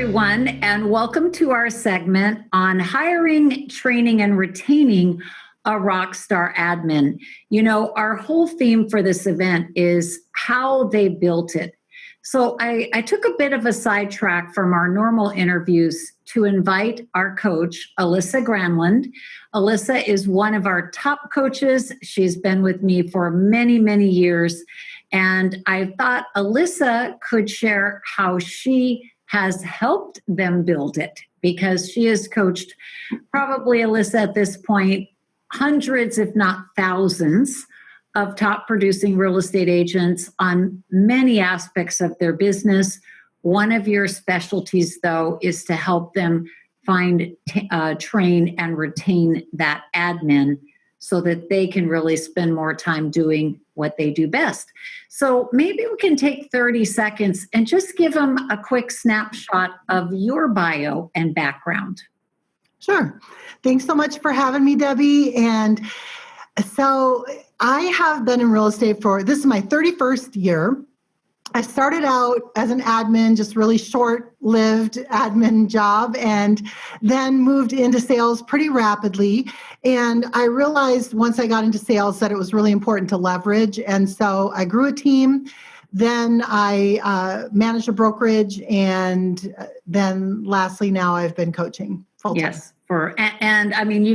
everyone, and welcome to our segment on hiring, training, and retaining a rockstar admin. You know, our whole theme for this event is how they built it. So I took a bit of a sidetrack from our normal interviews to invite our coach, Alyssa Granlund. Alyssa is one of our top coaches. She's been with me for many, many years. And I thought Alyssa could share how she has helped them build it, because she has coached probably, Alyssa, at this point, hundreds, if not thousands, of top producing real estate agents on many aspects of their business. One of your specialties, though, is to help them find, train, and retain that admin so that they can really spend more time doing what they do best. So maybe we can take 30 seconds and just give them a quick snapshot of your bio and background. Sure. Thanks so much for having me, Debbie. And so I have been in real estate this is my 31st year. I started out as an admin, just really short-lived admin job, and then moved into sales pretty rapidly. And I realized once I got into sales that it was really important to leverage. And so I grew a team. Then I managed a brokerage. And then lastly, now I've been coaching full-time. Yes. And I mean,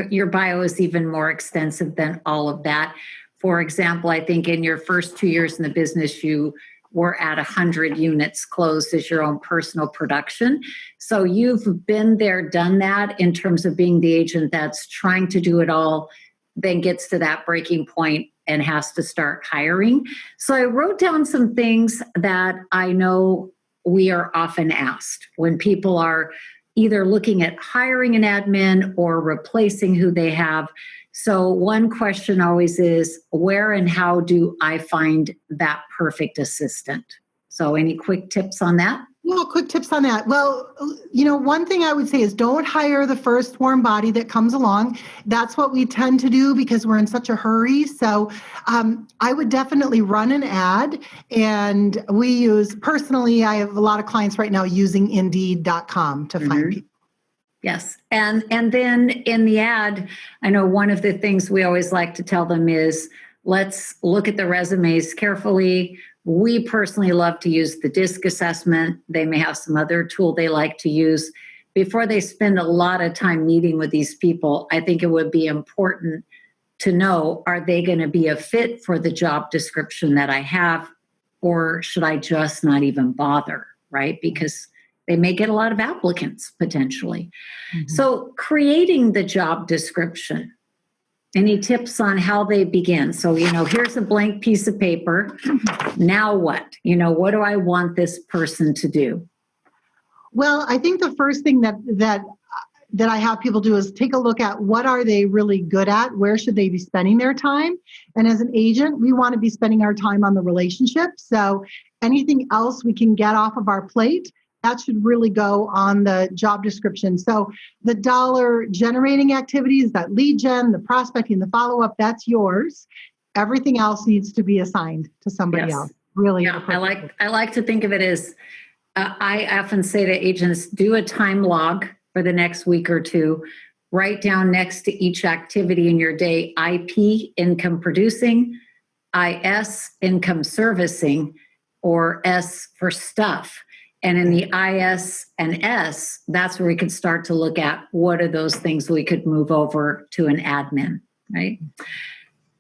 your bio is even more extensive than all of that. For example, I think in your first 2 years in the business, you were at 100 units closed as your own personal production. So you've been there, done that in terms of being the agent that's trying to do it all, then gets to that breaking point and has to start hiring. So I wrote down some things that I know we are often asked when people are either looking at hiring an admin or replacing who they have. So one question always is, where and how do I find that perfect assistant? So any quick tips on that? Yeah, quick tips on that. Well, one thing I would say is don't hire the first warm body that comes along. That's what we tend to do because we're in such a hurry. So I would definitely run an ad. And personally, I have a lot of clients right now using Indeed.com to find people. Yes. And then in the ad, I know one of the things we always like to tell them is, let's look at the resumes carefully. We personally love to use the DISC assessment. They may have some other tool they like to use. Before they spend a lot of time meeting with these people, I think it would be important to know, are they going to be a fit for the job description that I have, or should I just not even bother, right? Because they may get a lot of applicants potentially. Mm-hmm. So creating the job description, any tips on how they begin? So, here's a blank piece of paper. Now what? What do I want this person to do? Well, I think the first thing that I have people do is take a look at what are they really good at? Where should they be spending their time? And as an agent, we want to be spending our time on the relationship. So anything else we can get off of our plate, that should really go on the job description. So the dollar generating activities, that lead gen, the prospecting, the follow-up, that's yours. Everything else needs to be assigned to somebody else. Really. Yeah, I like to think of it as, I often say to agents, do a time log for the next week or two. Write down next to each activity in your day, IP, income producing, IS, income servicing, or S for stuff. And in the IS and S, that's where we could start to look at what are those things we could move over to an admin, right?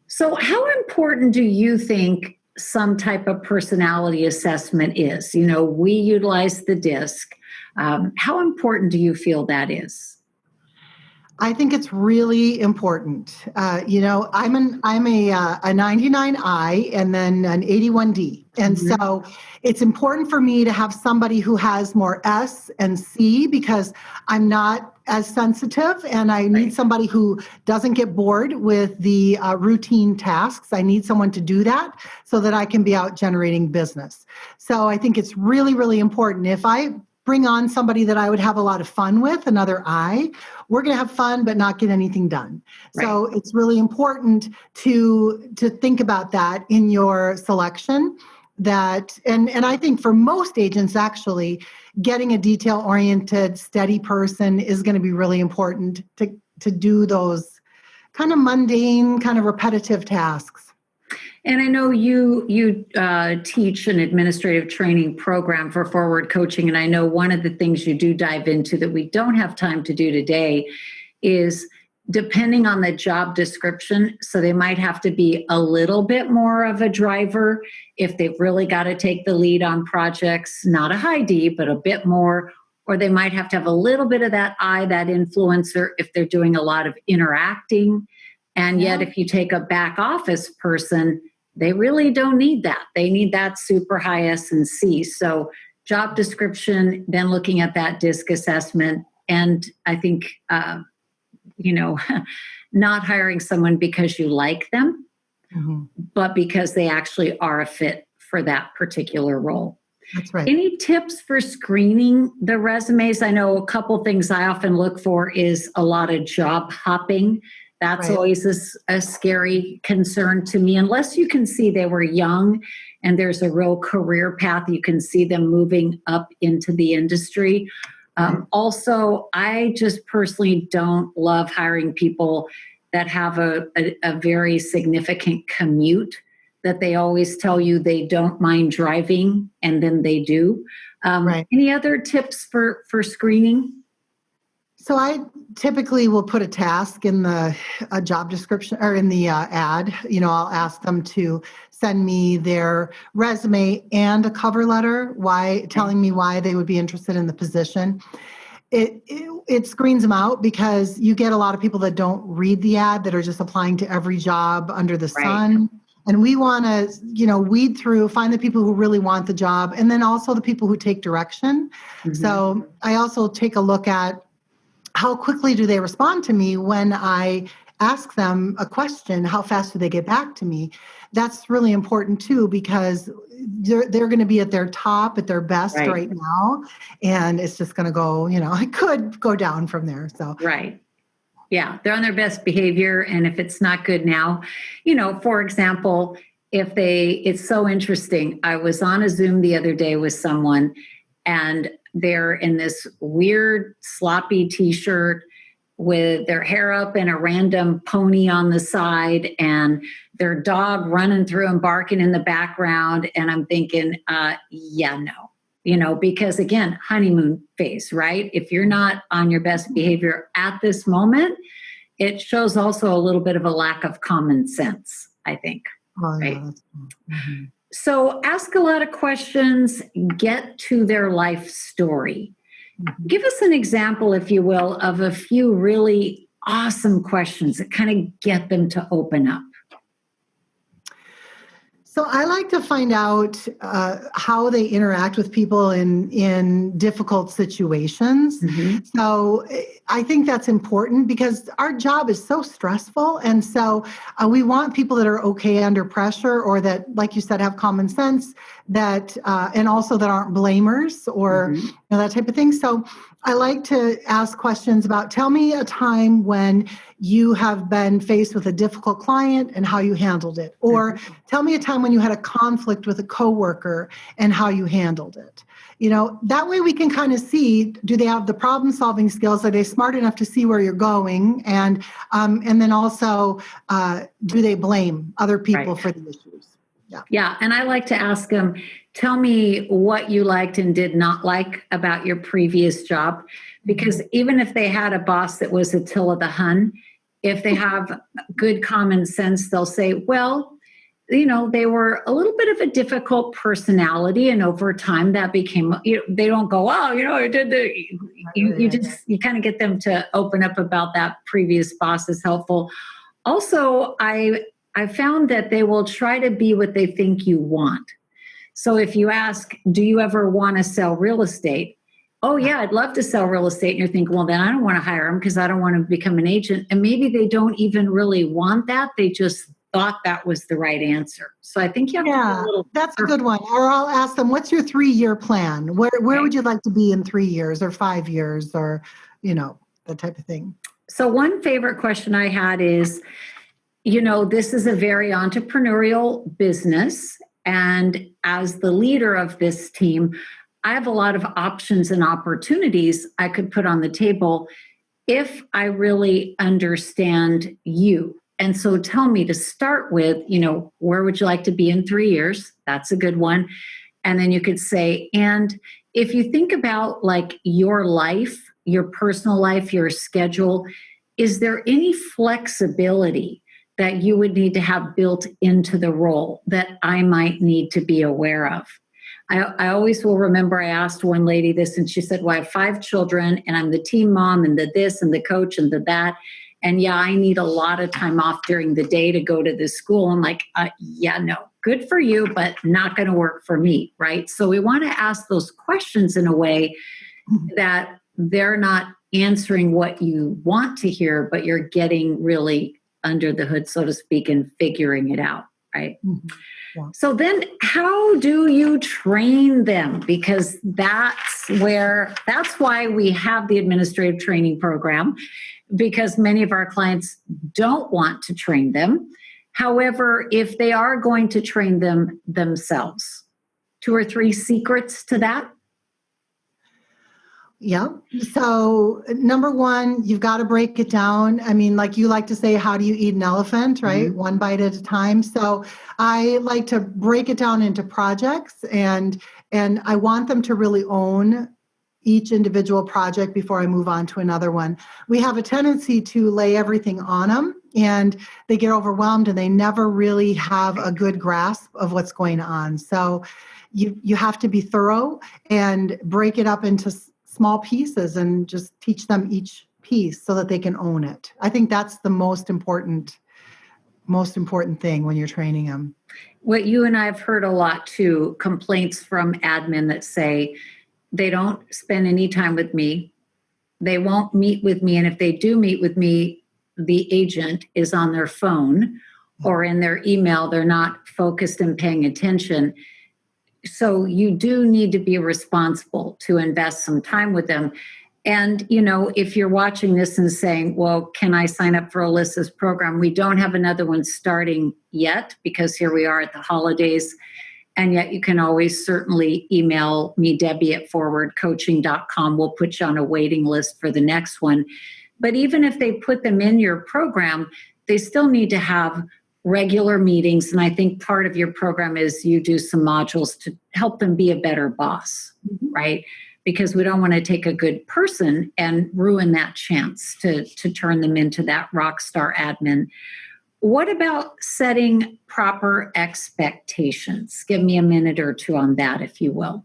So how important do you think some type of personality assessment is? We utilize the DISC. How important do you feel that is? I think it's really important. I'm a 99I and then an 81D. And so it's important for me to have somebody who has more S and C because I'm not as sensitive and I need somebody who doesn't get bored with the routine tasks. I need someone to do that so that I can be out generating business. So I think it's really, really important. If I bring on somebody that I would have a lot of fun with, another I, we're going to have fun but not get anything done. Right. So it's really important to think about that in your selection. that, and I think for most agents, actually, getting a detail-oriented, steady person is going to be really important to do those kind of mundane, kind of repetitive tasks. And I know you teach an administrative training program for forward coaching, and I know one of the things you do dive into that we don't have time to do today is depending on the job description. So they might have to be a little bit more of a driver if they've really got to take the lead on projects, not a high D, but a bit more. Or they might have to have a little bit of that I, that influencer, if they're doing a lot of interacting. And yet, if you take a back office person, they really don't need that. They need that super high S&C. So job description, then looking at that DISC assessment. And I think, not hiring someone because you like them, but because they actually are a fit for that particular role. That's right. Any tips for screening the resumes? I know a couple things I often look for is a lot of job hopping. That's always a scary concern to me, unless you can see they were young and there's a real career path. You can see them moving up into the industry. Also, I just personally don't love hiring people that have a very significant commute, that they always tell you they don't mind driving, and then they do. Any other tips for screening? So I typically will put a task in the job description or in the ad. I'll ask them to send me their resume and a cover letter, telling me why they would be interested in the position. It screens them out, because you get a lot of people that don't read the ad, that are just applying to every job under the sun. And we want to, weed through, find the people who really want the job, and then also the people who take direction. So I also take a look at how quickly do they respond to me when I ask them a question. How fast do they get back to me? That's really important too, because they're going to be at their top, at their best right now, and it's just going to go. It could go down from there. So yeah, they're on their best behavior, and if it's not good now, for example, it's so interesting. I was on a Zoom the other day with someone, and they're in this weird sloppy t-shirt with their hair up and a random pony on the side, and their dog running through and barking in the background. And I'm thinking, no, because again, honeymoon phase, right? If you're not on your best behavior at this moment, it shows also a little bit of a lack of common sense, I think. Right? So ask a lot of questions, get to their life story. Give us an example, if you will, of a few really awesome questions that kind of get them to open up. So I like to find out how they interact with people in difficult situations. So I think that's important, because our job is so stressful. And so we want people that are okay under pressure, or that, like you said, have common sense, that and also that aren't blamers, or that type of thing. So I like to ask questions about, tell me a time when you have been faced with a difficult client and how you handled it. Or tell me a time when you had a conflict with a coworker and how you handled it. That way we can kind of see, do they have the problem solving skills? Are they smart enough to see where you're going? And then also, do they blame other people for the issues? Yeah. And I like to ask them, tell me what you liked and did not like about your previous job. Because even if they had a boss that was Attila the Hun, if they have good common sense, they'll say, well, they were a little bit of a difficult personality. And over time that became, they don't go, oh, I did you kind of get them to open up about that previous boss is helpful. Also, I found that they will try to be what they think you want. So if you ask, do you ever want to sell real estate? Oh, yeah, I'd love to sell real estate. And you're thinking, well, then I don't want to hire them because I don't want to become an agent. And maybe they don't even really want that. They just thought that was the right answer. So I think you have to be a little. That's a good one. Or I'll ask them, what's your 3-year plan? Where would you like to be in 3 years or 5 years, or, that type of thing? So one favorite question I had is, this is a very entrepreneurial business, And as the leader of this team, I have a lot of options and opportunities I could put on the table if I really understand you. And so tell me, to start with, where would you like to be in 3 years? That's a good one. And then you could say, and if you think about like your life, your personal life, your schedule, is there any flexibility that you would need to have built into the role that I might need to be aware of? I always will remember I asked one lady this, and she said, well, I have 5 children and I'm the team mom and the this and the coach and the that. And yeah, I need a lot of time off during the day to go to this school. I'm like, yeah, no, good for you, but not going to work for me, right? So we want to ask those questions in a way that they're not answering what you want to hear, but you're getting really under the hood, so to speak, and figuring it out, right? Mm-hmm. Yeah. So then how do you train them? Because that's why we have the administrative training program, because many of our clients don't want to train them. However, if they are going to train them themselves, 2 or 3 secrets to that? Yeah. So number one, you've got to break it down. I mean, like you like to say, how do you eat an elephant, right? Mm-hmm. One bite at a time. So I like to break it down into projects, and I want them to really own each individual project before I move on to another one. We have a tendency to lay everything on them, and they get overwhelmed and they never really have a good grasp of what's going on. So you have to be thorough and break it up into small pieces and just teach them each piece so that they can own it. I think that's the most important thing when you're training them. What you and I have heard a lot too, complaints from admin that say they don't spend any time with me. They won't meet with me. And if they do meet with me, the agent is on their phone or in their email. They're not focused and paying attention. So you do need to be responsible to invest some time with them. And, if you're watching this and saying, well, can I sign up for Alyssa's program? We don't have another one starting yet because here we are at the holidays. And yet you can always certainly email me, Debbie at forwardcoaching.com. We'll put you on a waiting list for the next one. But even if they put them in your program, they still need to have regular meetings. And I think part of your program is you do some modules to help them be a better boss, mm-hmm. right? Because we don't want to take a good person and ruin that chance to turn them into that rock star admin. What about setting proper expectations? Give me a minute or two on that, if you will.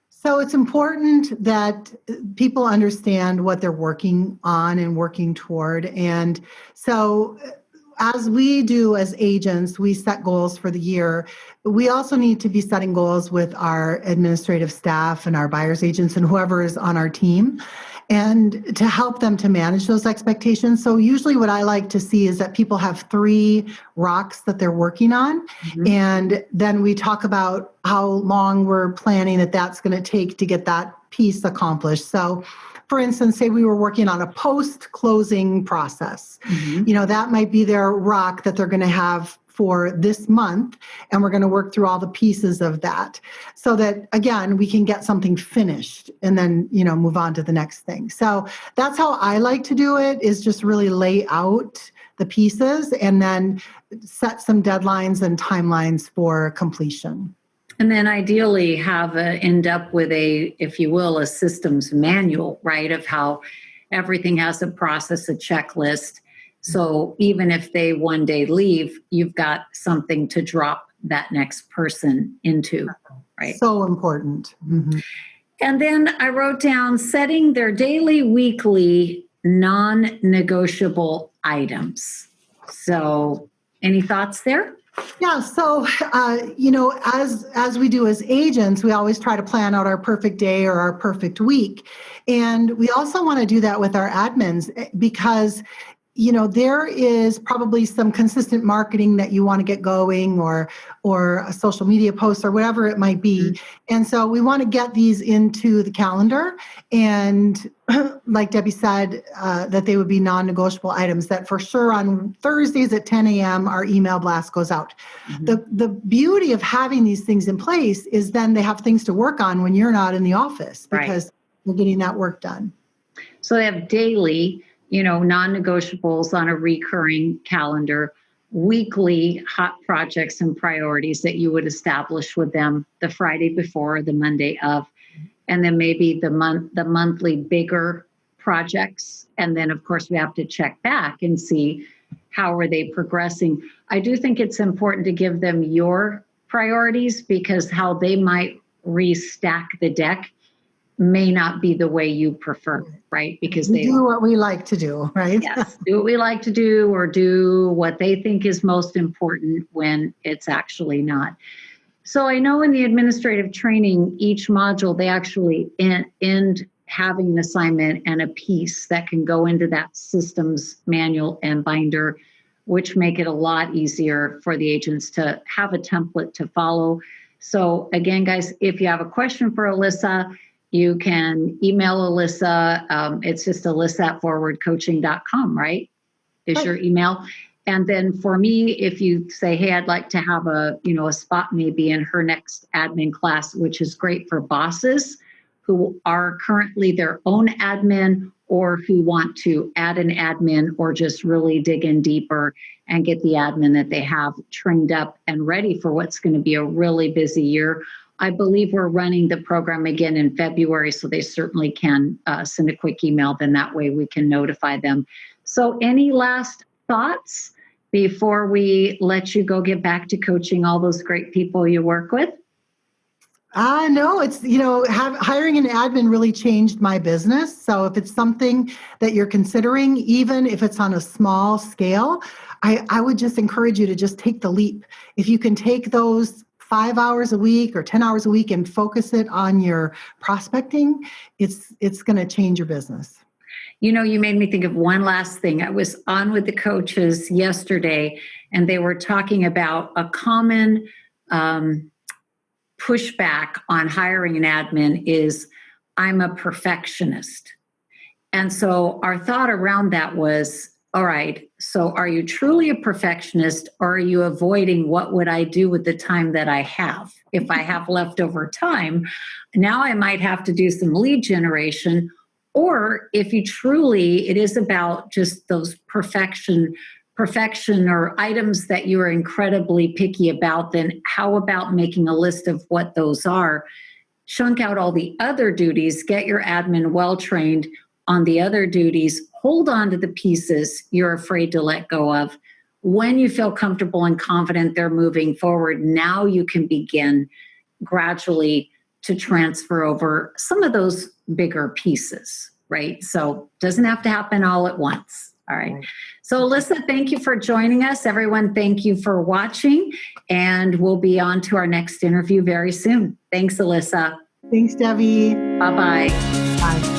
So it's important that people understand what they're working on and working toward. And so as we do as agents, we set goals for the year. We also need to be setting goals with our administrative staff and our buyer's agents and whoever is on our team, and to help them to manage those expectations. So usually what I like to see is that people have 3 rocks that they're working on. Mm-hmm. And then we talk about how long we're planning that's going to take to get that piece accomplished. So for instance, say we were working on a post-closing process. Mm-hmm. That might be their rock that they're going to have for this month, and we're going to work through all the pieces of that so that, again, we can get something finished and then, move on to the next thing. So that's how I like to do it, is just really lay out the pieces and then set some deadlines and timelines for completion. And then ideally end up with if you will, a systems manual, right, of how everything has a process, a checklist. So even if they one day leave, you've got something to drop that next person into, right? So important. Mm-hmm. And then I wrote down setting their daily, weekly, non-negotiable items. So any thoughts there? Yeah. So, as we do as agents, we always try to plan out our perfect day or our perfect week. And we also want to do that with our admins, because there is probably some consistent marketing that you want to get going, or a social media post or whatever it might be. Mm-hmm. And so we want to get these into the calendar. And like Debbie said, that they would be non-negotiable items that for sure on Thursdays at 10 a.m. our email blast goes out. Mm-hmm. The beauty of having these things in place is then they have things to work on when you're not in the office, because we're getting that work done. So they have daily, non-negotiables on a recurring calendar, weekly hot projects and priorities that you would establish with them the Friday before, the Monday of, and then maybe the monthly bigger projects. And then of course we have to check back and see how are they progressing. I do think it's important to give them your priorities, because how they might restack the deck may not be the way you prefer, right? Because we do what we like to do, right? Yes, do what we like to do, or do what they think is most important when it's actually not. So I know in the administrative training, each module, they actually end having an assignment and a piece that can go into that systems manual and binder, which make it a lot easier for the agents to have a template to follow. So again, guys, if you have a question for Alyssa, you can email Alyssa. It's just alyssa@forwardcoaching.com, right? Is your email. And then for me, if you say, hey, I'd like to have a spot maybe in her next admin class, which is great for bosses who are currently their own admin, or who want to add an admin, or just really dig in deeper and get the admin that they have trained up and ready for what's going to be a really busy year. I believe we're running the program again in February, so they certainly can send a quick email. Then that way we can notify them. So any last thoughts before we let you go get back to coaching all those great people you work with? No, it's, hiring an admin really changed my business. So if it's something that you're considering, even if it's on a small scale, I would just encourage you to just take the leap. If you can take those 5 hours a week or 10 hours a week and focus it on your prospecting, it's going to change your business. You made me think of one last thing. I was on with the coaches yesterday, and they were talking about a common pushback on hiring an admin is, I'm a perfectionist. And so our thought around that was, all right, so are you truly a perfectionist, or are you avoiding what would I do with the time that I have? If I have leftover time, now I might have to do some lead generation. Or if you truly, it is about just those perfection or items that you are incredibly picky about, then how about making a list of what those are? Chunk out all the other duties, get your admin well trained on the other duties, hold on to the pieces you're afraid to let go of. When you feel comfortable and confident they're moving forward, now you can begin gradually to transfer over some of those bigger pieces, right? So it doesn't have to happen all at once. All right. So Alyssa, thank you for joining us. Everyone, thank you for watching, and we'll be on to our next interview very soon. Thanks, Alyssa. Thanks, Debbie. Bye-bye. Bye.